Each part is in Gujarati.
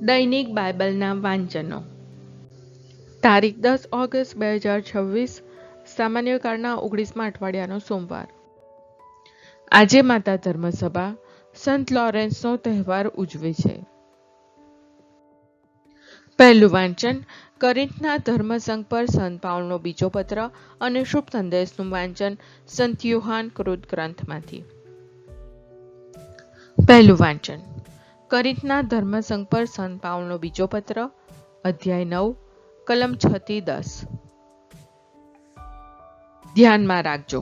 દૈનિક બાઇબલના વાંચનો. તારીખ 10 ઓગસ્ટ 2026, સામાન્ય કાળના 19મા અઠવાડિયાનો સોમવાર. આજે માતા ધર્મસભા સંત લોરેન્સનો તહેવાર ઉજવે છે. પહેલું વાંચન કોરિન્થના ધર્મસંઘ પર સંત પાઉલનો બીજો પત્ર અને શુભ સંદેશનું વાંચન સંત યોહાન કૃત ગ્રંથમાંથી. પહેલું વાંચન કોરિન્થના ધર્મસંઘ પર સંત પાઉલનો બીજો પત્ર, અધ્યાય 9, કલમ 6-10. ધ્યાનમાં રાખજો.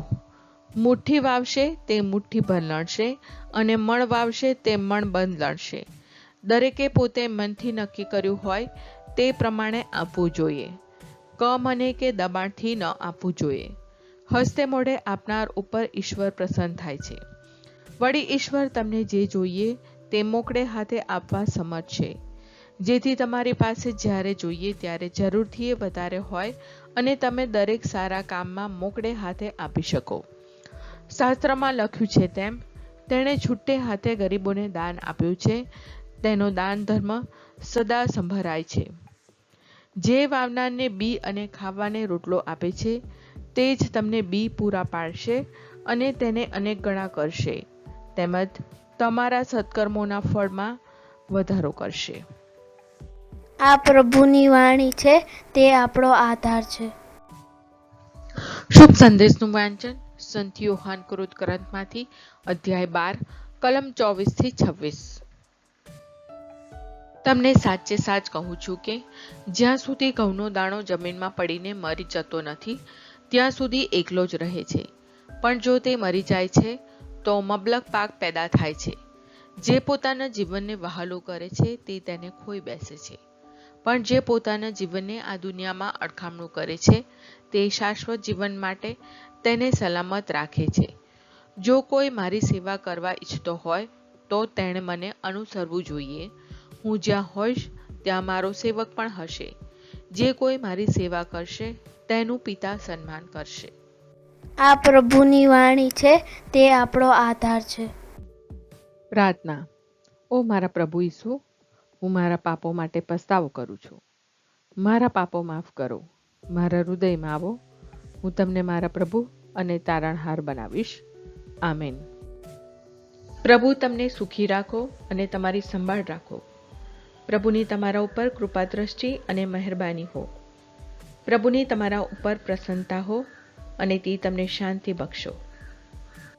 મુઠ્ઠી વાવશે તે મુઠ્ઠી ભર લણશે, અને મણ વાવશે તે મણ બંધ લણશે. દરેકે પોતે મનથી નક્કી કર્યું હોય તે પ્રમાણે આપવું જોઈએ, કમને કે દબાણથી ન આપવું જોઈએ. હસ્તે મોઢે આપનાર ઉપર ઈશ્વર પ્રસન્ન થાય છે. વળી ઈશ્વર તમને જે જોઈએ તે મોકળે હાથે આપવા સમર્થ છે, જેથી તમારી પાસે જ્યારે જોઈએ ત્યારે જરૂરથી વધારે હોય અને તમે દરેક સારા કામમાં મોકળે હાથે આપી શકો. શાસ્ત્રમાં લખ્યું છે તેમ, તેણે છૂટે હાથે ગરીબોને દાન આપ્યું છે, તેનો દાન ધર્મ સદા સંભળાય છે. જે વાવનારને બી અને ખાવાને રોટલો આપે છે, તે જ તમને બી પૂરા પાડશે અને તેને અનેક ગણા કરશે, તેમજ તમારા સત્કર્મોના ફળમાં વધારો કરશે. આ પ્રભુની વાણી છે, તે આપણો આધાર છે. શુભ સંદેશનું વાંચન સંત યોહાન કૃત ગ્રંથમાંથી, અધ્યાય 12, કલમ 24-26. તમને સાચે સાચ કહું છું કે જ્યાં સુધી ઘઉંનો દાણો જમીનમાં પડીને મરી જતો નથી, ત્યાં સુધી એકલો જ રહે છે. પણ જો તે મરી જાય છે તો મબલક પાક પેદા થાય છે. જે પોતાના જીવનને વહાલું કરે છે તે તેને ખોઈ બેસે છે, પણ જે પોતાના જીવનને આ દુનિયામાં અડખામણું કરે છે તે શાશ્વત જીવન માટે તેને સલામત રાખે છે. જો કોઈ મારી સેવા કરવા ઈચ્છતો હોય તો તેણે મને અનુસરવું જોઈએ. હું જ્યાં હોઈશ ત્યાં મારો સેવક પણ હશે. જે કોઈ મારી સેવા કરશે તેનું પિતા સન્માન કરશે. આ પ્રભુની વાણી છે, તે આપણો આધાર છે. પ્રાર્થના. ઓ મારા પ્રભુ ઈસુ, હું મારા પાપો માટે પસ્તાવો કરું છું. મારા પાપો માફ કરો. મારા હૃદયમાં આવો. હું તમને મારા પ્રભુ અને તારણહાર બનાવીશ. આમેન. પ્રભુ તમને સુખી રાખો અને તમારી સંભાળ રાખો. પ્રભુની તમારા ઉપર કૃપા દ્રષ્ટિ અને મહેરબાની હો. પ્રભુની તમારા ઉપર પ્રસન્નતા હો અને તે તમને શાંતિ બક્ષો.